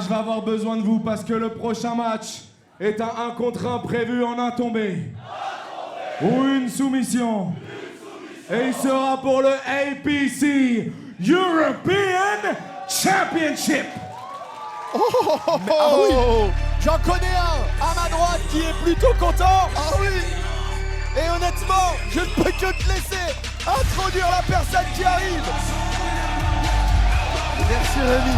je vais avoir besoin de vous parce que le prochain match est un 1 contre 1 prévu en un tombé. Ou une soumission. Et il sera pour le APC European Championship. Ah oui, j'en connais un à ma droite qui est plutôt content. Ah oui. Et honnêtement, je ne peux que te laisser introduire la personne qui arrive. Merci Rémi.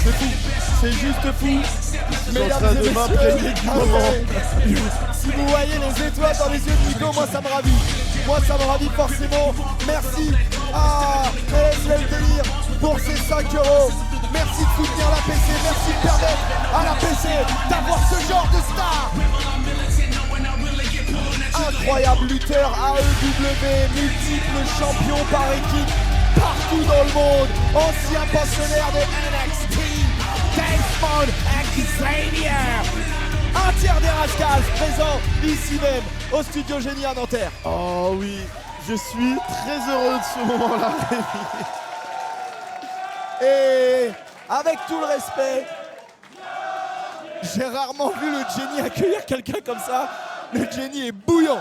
C'est fou, c'est juste fou. Mesdames et messieurs, si vous voyez les étoiles dans les yeux de Nico, moi ça me ravit. Moi ça me ravit forcément. Merci à LSL Délire pour ces 5 €. Merci de soutenir la PC, merci de permettre à la PC d'avoir ce genre de star. Incroyable lutteur AEW, multiple champion par équipe, partout dans le monde, ancien pensionnaire de NXT, Damon Xavier, un tiers des Rascals présent ici même au Studio Génie à Nanterre. Oh oui, je suis très heureux de ce moment-là. Et avec tout le respect, j'ai rarement vu le Génie accueillir quelqu'un comme ça. Le Génie est bouillant.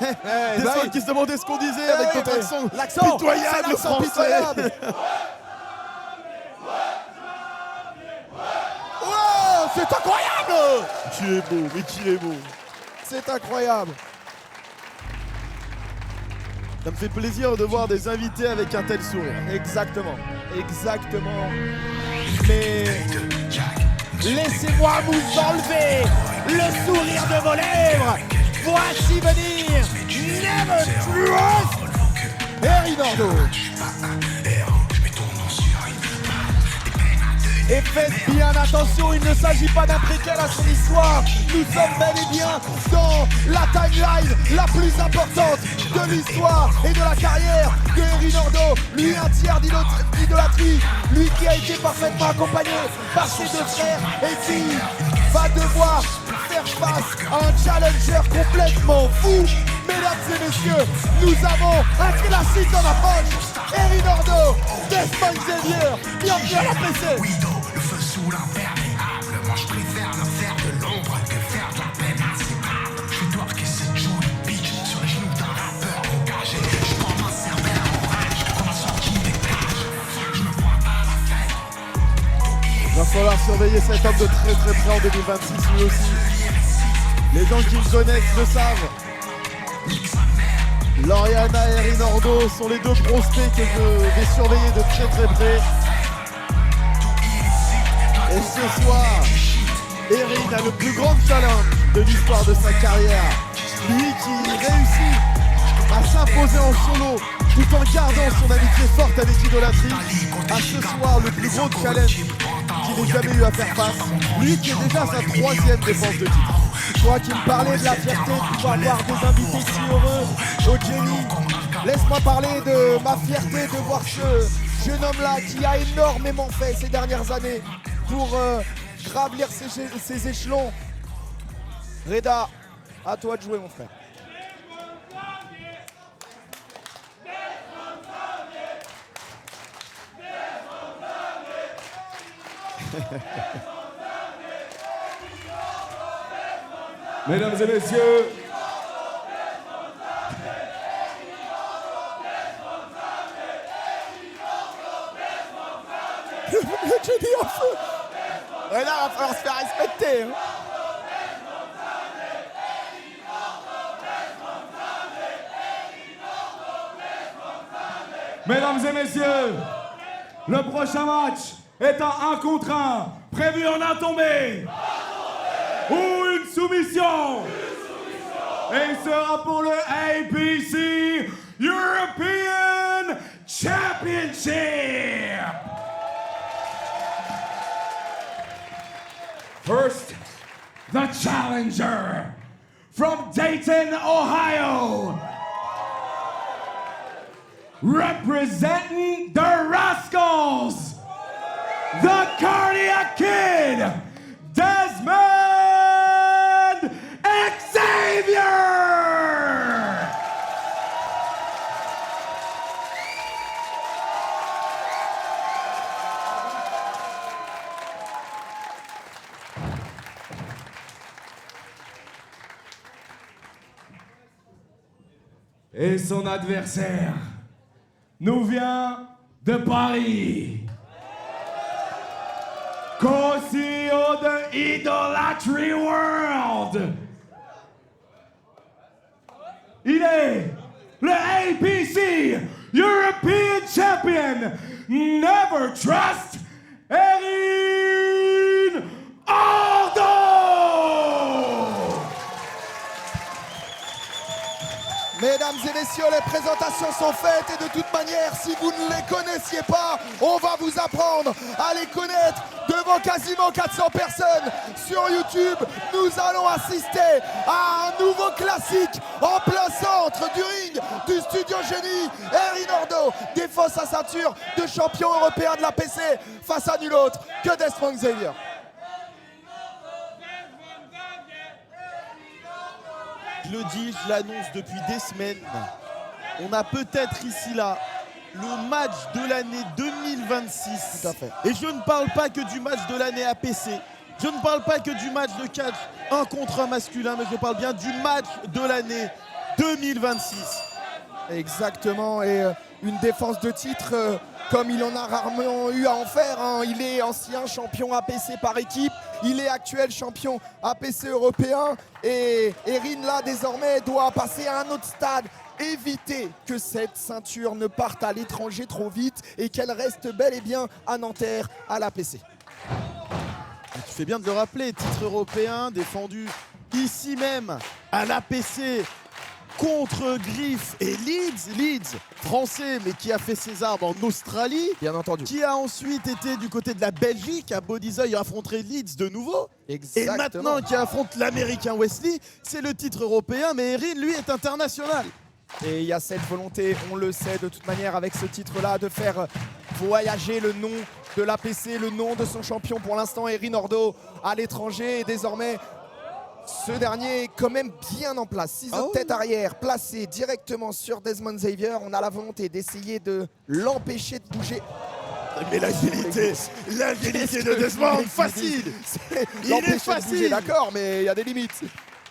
Des gens qui se demandaient ce qu'on disait avec notre accent pitoyable français. Pitoyable. Wow, c'est incroyable. Qui est beau, mais qui est beau. C'est incroyable. Ça me fait plaisir de voir des invités avec un tel sourire. Exactement, exactement. Mais laissez-moi vous enlever le sourire de vos lèvres. Voici venir Never Trust Harry Nordo. Et faites bien attention, il ne s'agit pas d'un préquel à son histoire. Nous sommes bel et bien dans la timeline la plus importante de l'histoire et de la carrière de Harry Nordo. Lui, un tiers d'idolâtrie, lui qui a été parfaitement accompagné par ses 2 frères et qui va devoir faire face à un challenger complètement fou. Mesdames et messieurs, nous avons un classique en approche. Harry Nordo, Desmond Xavier, bienvenue à la PC. Le feu sous l'imperméable, moi je préfère me faire de l'ombre que faire de la peine insépable. Je dois que cette jolie bitch sur les genoux d'un rappeur engagé. Je prends ma cervelle en rage qu'on a sorti des plages. Je me vois à la fête. Il va falloir surveiller cet homme de très très près en 2026 lui aussi. Les gens qui me connaissent le savent. Lauriana et Harry Nordo sont les 2 prospects que je vais surveiller de très très près. Et ce soir, Eric a le plus grand challenge de l'histoire de sa carrière. Lui qui réussit à s'imposer en solo tout en gardant son amitié forte avec Idolâtrie. À ce soir, le plus gros challenge qu'il ait jamais eu à faire face. Lui qui est déjà sa 3e défense de titre. Toi qui me parlais de la fierté de pouvoir voir des invités si heureux au Jenny. Laisse-moi parler de ma fierté de voir ce jeune homme-là qui a énormément fait ces dernières années pour gravir ces échelons. Reda, à toi de jouer mon frère. Mesdames et messieurs, Le Jenny en feu. Ouais, là, il va falloir se faire respecter. Hein. mesdames et messieurs, le prochain match est un 1 contre 1 prévu en un tombé ou une soumission. Et il sera pour le APC European Championship. First, the challenger from Dayton, Ohio, representing the Rascals, the Cardiac Kid, Desmond Xavier! Et son adversaire nous vient de Paris. Co-CEO de Idolatry World. Il est le APC European Champion. Never trust Erin Aldo. Mesdames et messieurs, les présentations sont faites et de toute manière, si vous ne les connaissiez pas, on va vous apprendre à les connaître devant quasiment 400 personnes sur YouTube. Nous allons assister à un nouveau classique en plein centre du ring du Studio Génie. Erin Ordo défend sa ceinture de champion européen de la PC face à nul autre que Desmond Xavier. Je le dis, je l'annonce depuis des semaines. On a peut-être ici là le match de l'année 2026. Tout à fait. Et je ne parle pas que du match de l'année APC. Je ne parle pas que du match de catch 1 contre 1 masculin, mais je parle bien du match de l'année 2026. Exactement, et une défense de titre comme il en a rarement eu à en faire. Hein. Il est ancien champion APC par équipe, il est actuel champion APC européen et Erin là désormais doit passer à un autre stade. Éviter que cette ceinture ne parte à l'étranger trop vite et qu'elle reste bel et bien à Nanterre à l'APC. Tu fais bien de le rappeler, titre européen défendu ici même à l'APC contre Griff et Leeds, français mais qui a fait ses armes en Australie, Bien entendu. qui a ensuite été du côté de la Belgique à Bodyzoy affronter Leeds de nouveau. Exactement. Et maintenant qui affronte l'américain Wesley, c'est le titre européen, mais Erin lui est international. Et il y a cette volonté, on le sait de toute manière avec ce titre-là, de faire voyager le nom de l'APC, le nom de son champion pour l'instant, Erin Ordo, à l'étranger. Et désormais, ce dernier est quand même bien en place. Ciseaux de tête arrière, placé directement sur Desmond Xavier. On a la volonté d'essayer de l'empêcher de bouger. Mais l'agilité de Desmond, facile. Il est L'empêcher de facile. bouger, d'accord, mais il y a des limites.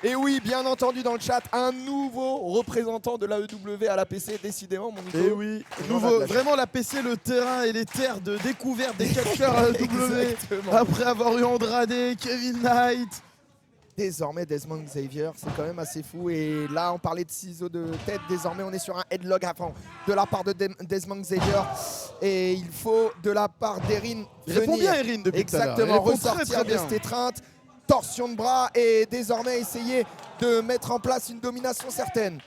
Et oui, bien entendu dans le chat, un nouveau représentant de l'AEW à l'APC, décidément, mon Nico. Et oui, On a nouveau, de la vraiment l'APC, le terrain et les terres de découverte des catcheurs AEW. Exactement. Après avoir eu Andrade, Kevin Knight. Désormais, Desmond Xavier, c'est quand même assez fou. Et là, on parlait de ciseaux de tête. Désormais, on est sur un headlock avant de la part de Desmond Xavier. Et il faut, de la part d'Erin, Il répond venir bien, Erin, depuis tout à l'heure. exactement Il répond ressortir très, très de bien. cette étreinte. Torsion de bras et désormais essayer de mettre en place une domination certaine.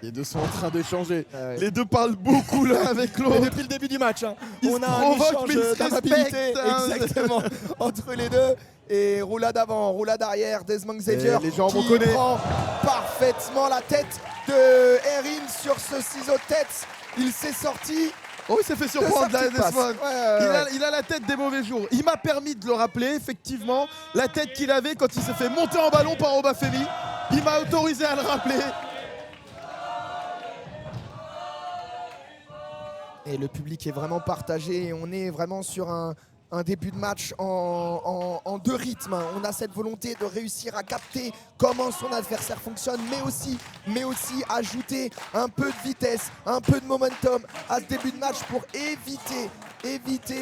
Les deux sont en train d'échanger. ouais. Les deux parlent beaucoup l'un avec Et l'autre. depuis le début du match, hein, Ils on se a un provoquent, mais ils échange se d'amabilité respectent, hein. exactement entre les deux. Et roulade avant, roulade arrière, Desmond Xavier les jambes, on qui connaît. prend parfaitement la tête de Erin sur ce ciseau de tête. Il s'est sorti. Oh, il s'est fait surprendre là, petite passe. Desmond. Ouais. Il a la tête des mauvais jours. Il m'a permis de le rappeler, effectivement, la tête qu'il avait quand il s'est fait monter en ballon par Obafemi. Il m'a autorisé à le rappeler. Et le public est vraiment partagé et on est vraiment sur un début de match en deux rythmes. On a cette volonté de réussir à capter comment son adversaire fonctionne, mais aussi ajouter un peu de vitesse, un peu de momentum à ce début de match pour éviter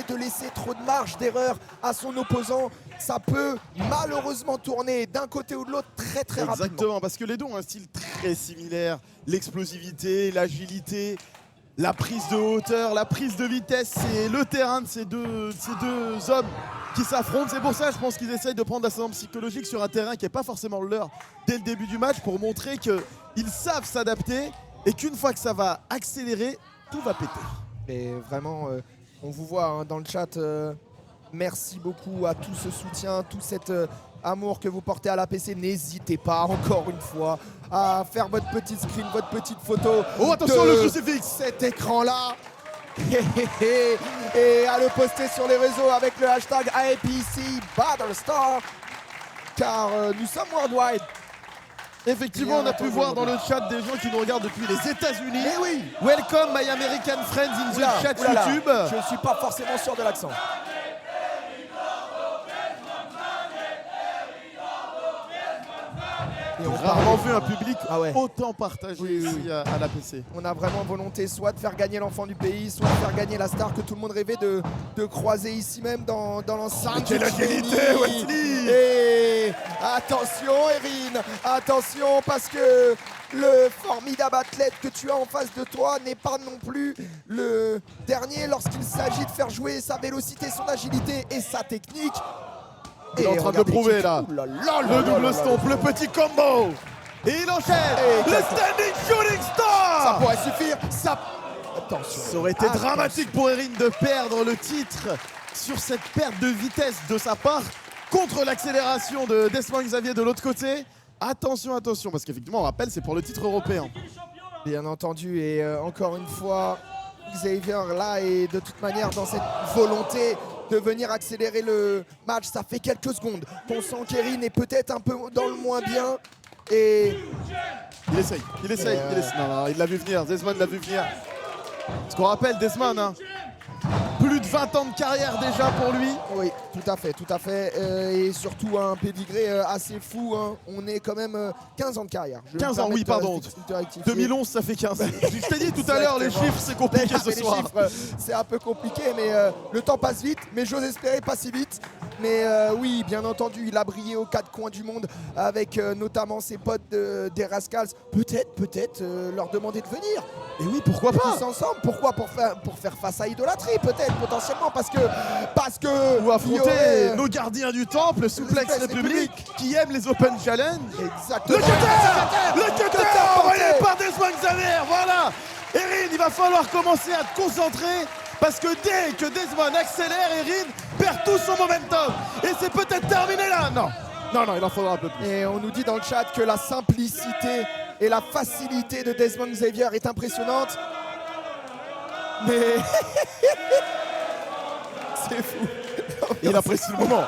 de laisser trop de marge d'erreur à son opposant. Ça peut malheureusement tourner d'un côté ou de l'autre très rapidement. Exactement, parce que les deux ont un style très similaire. L'explosivité, l'agilité, la prise de hauteur, la prise de vitesse, c'est le terrain de ces deux hommes qui s'affrontent. C'est pour ça, je pense qu'ils essayent de prendre l'ascendant psychologique sur un terrain qui n'est pas forcément le leur dès le début du match pour montrer qu'ils savent s'adapter et qu'une fois que ça va accélérer, tout va péter. Et vraiment, on vous voit hein, dans le chat. Merci beaucoup à tout ce soutien, toute cette amour que vous portez à l'APC, n'hésitez pas encore une fois à faire votre petit screen, votre petite photo. Oh, attention, de le crucifix. cet écran-là. Et à le poster sur les réseaux avec le hashtag APC Battlestar. Car nous sommes worldwide. Effectivement, on a pu voir dans le chat des gens qui nous regardent depuis les États-Unis. Eh oui. Welcome my American friends in the Oula, chat oulala, YouTube. je ne suis pas forcément sûr de l'accent. Et on Rarement vu un public ouais. autant partagé Oui, oui, ici à l'APC. On a vraiment volonté soit de faire gagner l'enfant du pays, soit de faire gagner la star que tout le monde rêvait de croiser ici même dans l'enceinte. Quelle agilité, Wesley! Et attention Erin, attention parce que le formidable athlète que tu as en face de toi n'est pas non plus le dernier lorsqu'il s'agit de faire jouer sa vélocité, son agilité et sa technique. Il est en train de le prouver là. Le double stomp, le petit combo. Et il enchaîne. Et Le standing shooting star. Ça pourrait suffire. Ça... Attention. Ça aurait été Attention. dramatique pour Erin de perdre le titre sur cette perte de vitesse de sa part contre l'accélération de Desmond Xavier de l'autre côté. Attention, attention, parce qu'effectivement, on rappelle, c'est pour le titre européen. Bien entendu, et encore une fois, Xavier là est de toute manière dans cette volonté de venir accélérer le match. Ça fait quelques secondes qu'on sent qu'Erin est peut-être un peu dans le moins bien. Et Il essaye. Non, il l'a vu venir, Desmond l'a vu venir. Ce qu'on rappelle, Desmond, hein, plus de 20 ans de carrière déjà pour lui. oui, tout à fait. Et surtout un pédigré assez fou. Hein. On est quand même 15 ans de carrière. Je 15 me ans, oui, permets pardon. de rectifier. 2011, ça fait 15. Je t'ai dit tout à l'heure, les Exactement. chiffres, c'est compliqué ce Les soir. chiffres, c'est un peu compliqué, mais le temps passe vite. Mais j'ose espérer pas si vite. Mais oui, bien entendu, il a brillé aux quatre coins du monde avec notamment ses potes des Rascals. Peut-être leur demander de venir. Et oui, pourquoi pas? Tous ensemble. Pourquoi? Pour faire face à Idolâtrie, peut-être, potentiellement. Parce que Ou affronter il y aurait- nos gardiens du temple, Souplex Souplex République, qui aiment les Open Challenge. Exactement. Le cutter envoyé porté. par Desmond Xavier, voilà. Erin, il va falloir commencer à te concentrer parce que dès que Desmond accélère, Erin perd tout son momentum. Et c'est peut-être terminé là. Non, il en faudra un peu plus. Et on nous dit dans le chat que la simplicité et la facilité de Desmond Xavier est impressionnante. Mais c'est fou. Il apprécie le moment.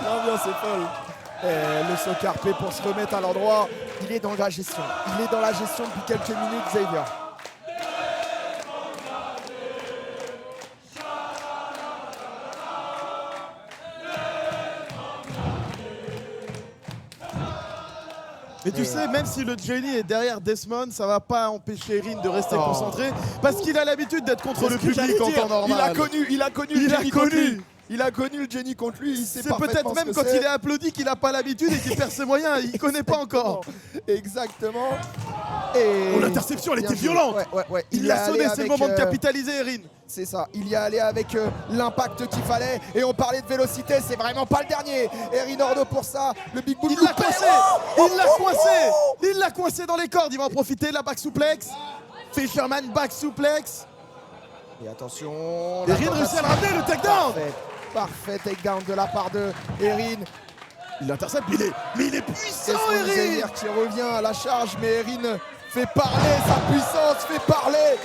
L'ambiance est folle. Et le saut carpé pour se remettre à l'endroit. Il est dans la gestion. Il est dans la gestion depuis quelques minutes, Xavier. Mais tu sais, même si le Jenny est derrière Desmond, ça va pas empêcher Erin de rester concentré parce qu'il a l'habitude d'être contre le public en temps normal. Il a connu le Jenny contre lui. Il a connu le Jenny contre lui. Il sait C'est parfaitement peut-être ce même que quand c'est. il est applaudi qu'il n'a pas l'habitude et qu'il perd ses moyens. Il connaît pas encore. Exactement. Et Oh, l'interception, elle bien était joué. violente. Ouais. Il y l'a est allé sonné, c'est le avec, moment de capitaliser, Erin. C'est ça, il y est allé avec l'impact qu'il fallait. Et on parlait de vélocité, c'est vraiment pas le dernier. Erin Ordo pour ça, le Big Boom Il l'a loupé. coincé. Il l'a coincé dans les cordes. Il va en profiter. La back suplex. Fisherman back suplex. Et attention. Erin réussit à le ramener, le takedown. Parfait takedown de la part de Erin. Il l'intercepte, mais il est puissant, Desmond Erin. Xavier qui revient à la charge, mais Erin fait parler, sa puissance fait parler.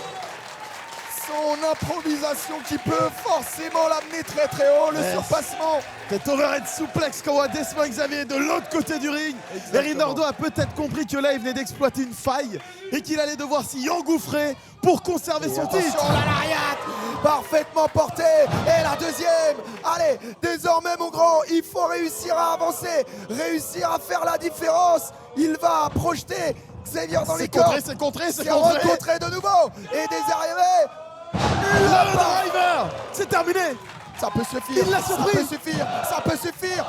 Son improvisation qui peut forcément l'amener très très haut, le Yes. surpassement. Cet overhead suplex qu'on voit Desmond Xavier de l'autre côté du ring. Exactement. Erin Ordo a peut-être compris que là, il venait d'exploiter une faille et qu'il allait devoir s'y engouffrer pour conserver son Attention, titre. la lariat parfaitement portée. Et la deuxième. Allez, désormais mon grand, il faut réussir à avancer, réussir à faire la différence. Il va projeter Xavier dans les cordes. C'est contré. C'est rencontré de nouveau. Et des arrivées. Le driver, c'est terminé. Ça peut suffire. Il l'a surpris. Ça peut suffire.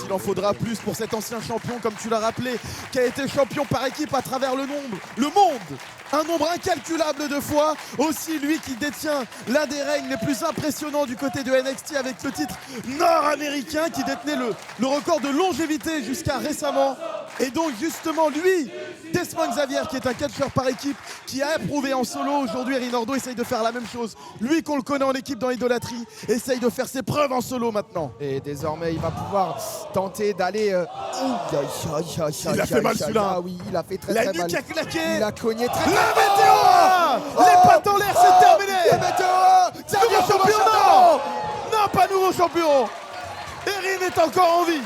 Il en faudra plus pour cet ancien champion, comme tu l'as rappelé, qui a été champion par équipe à travers le monde. Un nombre incalculable de fois. Aussi lui qui détient l'un des règnes les plus impressionnants du côté de NXT avec le titre nord-américain, qui détenait le record de longévité jusqu'à récemment. Et donc justement lui, Desmond Xavier, qui est un catcheur par équipe, qui a prouvé en solo, aujourd'hui Erin Ordo essaye de faire la même chose. Lui qu'on le connaît en équipe dans l'idolâtrie, essaye de faire ses preuves en solo maintenant. Et désormais il va pouvoir tenter d'aller... Il a fait mal celui-là. Ah oui, il a fait très La très mal. nuque a claqué. Il a cogné très Le mal. météo. Les pattes en l'air, c'est terminé. Le météo. Xavier Nouveau champion, Chauveau-Château. non, pas nouveau champion. Erin est encore en vie.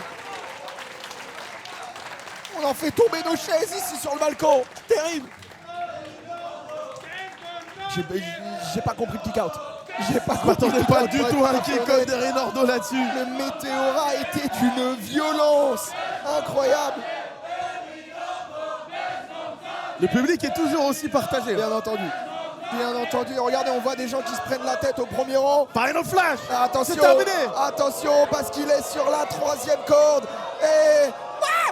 On en fait tomber nos chaises ici sur le balcon. Terrible. J'ai pas compris le kick-out. J'ai pas Je compris m'attendais le pas kick-out, du pour tout à un être kick-out honnête. d'Erin Ordo là-dessus. Le météora était d'une violence incroyable. Le public est toujours aussi partagé. Bien entendu. Bien entendu. Regardez, on voit des gens qui se prennent la tête au premier rang. Final flash. Attention, C'est terminé. attention, parce qu'il est sur la 3e corde. Et...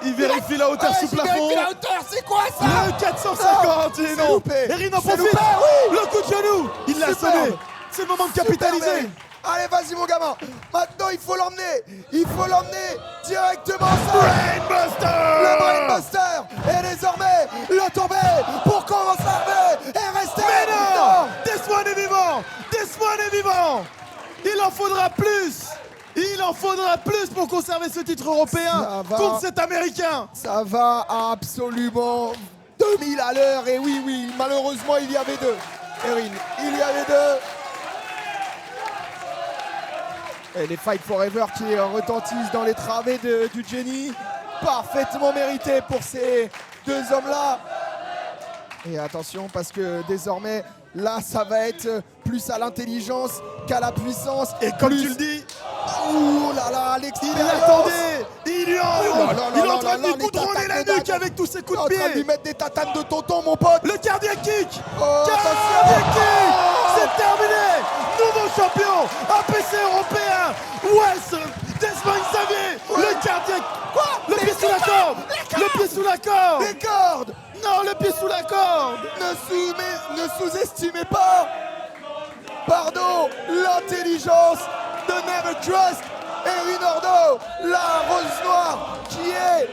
Il vérifie la hauteur sous il plafond. vérifie la hauteur, c'est quoi ça? Le 450, et c'est non. loupé. Erin en C'est profite. loupé, oui. Le coup de genou. Il l'a Superbe. sonné. C'est le moment de capitaliser. Superbe. Allez, vas-y mon gamin. Maintenant, il faut l'emmener. Il faut l'emmener directement ça. Brainbuster. Le Brainbuster est désormais le tombé pour conserver et rester. Mais non. Desmond est vivant. Desmond est vivant. Il en faudra plus. Il en faudra plus pour conserver ce titre européen Ça va. contre cet Américain. Ça va absolument 2000 à l'heure. Et oui, oui, malheureusement, il y avait deux. Erin, il y avait deux. Et les Fight Forever qui retentissent dans les travées du Jenny. Parfaitement mérité pour ces deux hommes-là. Et attention, parce que désormais, là, ça va être plus à l'intelligence qu'à la puissance. Et comme Plus- tu le dis, Ouh là là, il l'expérience. attendait. Il lui là en... là Il est là en train là de là, lui les goudronner la tatanes de nuque date. avec tous ses Il est coups en de train de lui pied. mettre des tatanes de tonton, mon pote. Le cardiac kick. Oh, Cardiac kick. C'est terminé. Nouveau champion. APC européen. Wes Desmond Xavier. Le cardiac. Quoi? Le pied sous la corde. Le pied sous la corde. Les cordes. Non, le pied sous la corde. Ne sous-estimez pas, pardon, l'intelligence de Never Trust. Erin Ordo, la rose noire qui est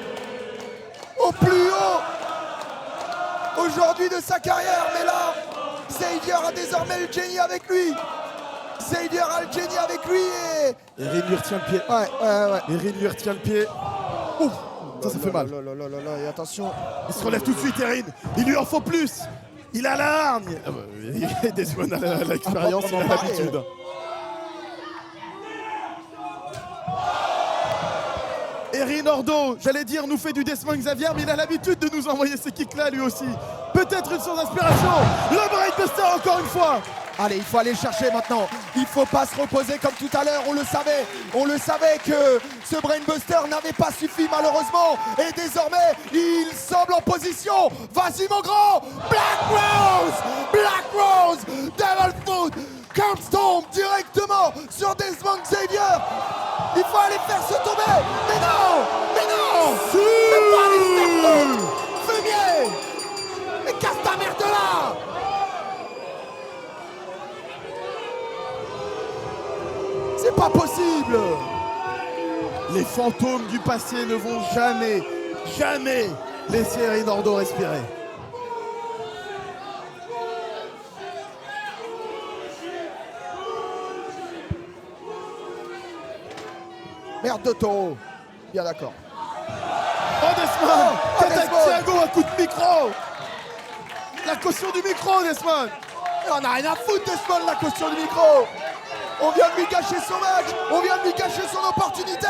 au plus haut aujourd'hui de sa carrière. Mais là, Xavier a désormais le Jenny avec lui. Xavier a le Jenny avec lui et... Erin lui retient le pied. Ouais. Erin lui retient le pied. Ouf, ça fait mal. Et attention. Il se relève tout de suite, Erin. Il lui en faut plus. Il a la hargne. Desmond a l'expérience, il a l'habitude. Erin Ordo, j'allais dire, nous fait du Desmond Xavier, mais il a l'habitude de nous envoyer ces kicks-là lui aussi. Peut-être une source d'inspiration. Le Brainbuster encore une fois. Allez, il faut aller chercher maintenant. Il faut pas se reposer comme tout à l'heure. On le savait. On le savait que ce Brainbuster n'avait pas suffi malheureusement. Et désormais, il semble en position. Vas-y mon grand. Black Rose, Devil Foot, Curbstomp directement sur Desmond Xavier. Il faut aller faire se tomber. Mais non. Mais pas les steps. Fumier. Mais casse ta merde de là. C'est pas possible. Les fantômes du passé ne vont jamais, jamais laisser Erin Ordo respirer. Merde de taureau. Bien d'accord. Oh Desmond, qui attaque Desmond. Thiago à coup de micro. La caution du micro, Desmond. Et on a rien à foutre Desmond, la caution du micro. On vient de lui gâcher son match. On vient de lui gâcher son opportunité.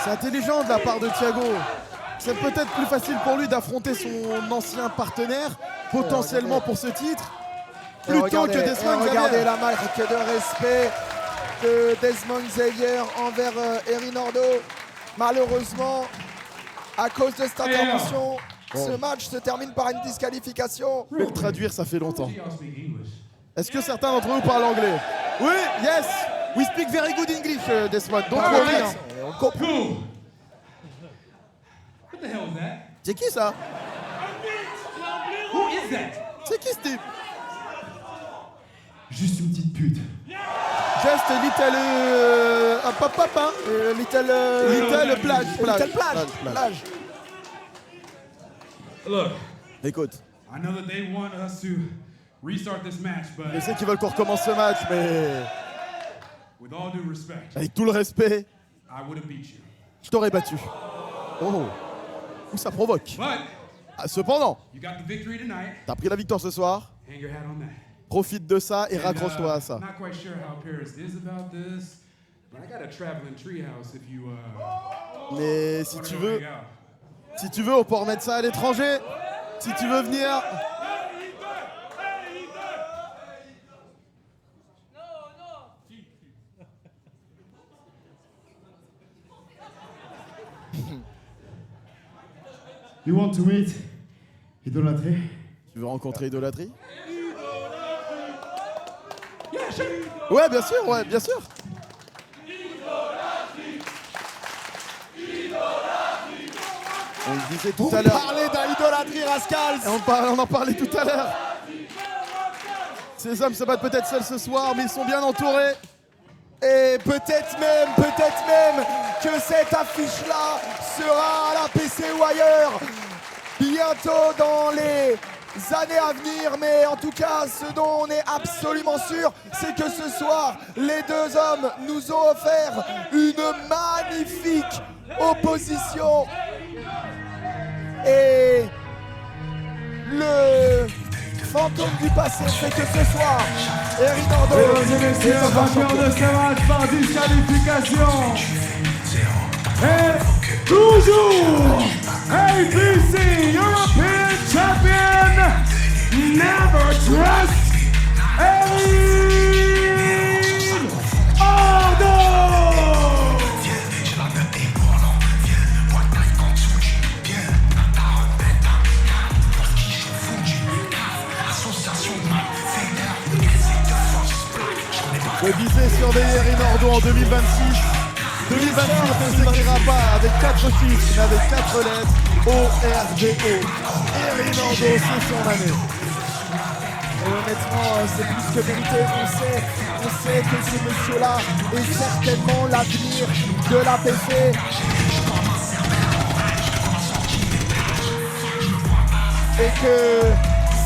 C'est intelligent de la part de Thiago. C'est peut-être plus facile pour lui d'affronter son ancien partenaire, potentiellement pour ce titre, plutôt que Desmond Regardez Xavier. la marque de respect de Desmond Xavier envers Erin Ordo. Malheureusement, à cause de cette intervention, ce match se termine par une disqualification. Pour traduire, ça fait longtemps. Est-ce que certains d'entre vous parlent anglais? Oui, yes. We speak very good English, Desmond. Don't worry. On comprend. Cool. What the hell was that? C'est qui ça? is that? C'est qui ce type? Juste une petite pute. Just a little... little plage. Look, Écoute, I know that they want us to restart this match, but je sais qu'ils veulent qu'on recommence ce match, mais with all due respect, avec tout le respect, I would have beat you. je t'aurais battu. Oh, où ça provoque. But Ah, cependant, you got the victory tonight. t'as pris la victoire ce soir, Hang your hat on that. profite de ça et And, raccroche-toi à ça. I'm not quite sure how Paris is about this, but I got a traveling treehouse if you Mais si wanna tu go veux, hang out. si tu veux, on peut remettre ça à l'étranger. Si tu veux venir. You want to meet Idolâtré? Tu veux rencontrer Idolâtrie? Ouais, bien sûr, ouais, bien sûr. On le disait tout à l'heure. Parler d'idolâtrie, Rascals. Et on en parlait tout à l'heure. Ces hommes se battent peut-être seuls ce soir, mais ils sont bien entourés. Et peut-être même que cette affiche-là sera à la PC ou ailleurs bientôt dans les années à venir. Mais en tout cas, ce dont on est absolument sûr, c'est que ce soir, les deux hommes nous ont offert une magnifique opposition. Et le fantôme du passé fait que ce soir, Eric Nordo Mesdames et messieurs, vainqueur de ce match par disqualification. Et toujours ABC European Champion, Never Trust, Eric Nordo. Je disais surveiller Eric Nordo en 2026. 2026 ne s'écrira pas avec 4 chiffres, mais avec 4 lettres. O-R-D-O. Eric Nordo, c'est son année. Et honnêtement, c'est plus que mérité. On sait que ce monsieur-là est certainement l'avenir de la PC. Et que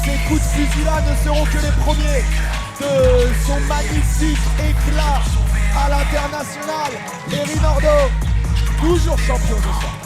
ces coups de fusil-là ne seront que les premiers de son magnifique éclat à l'international. Eric Nordo, toujours champion de ça.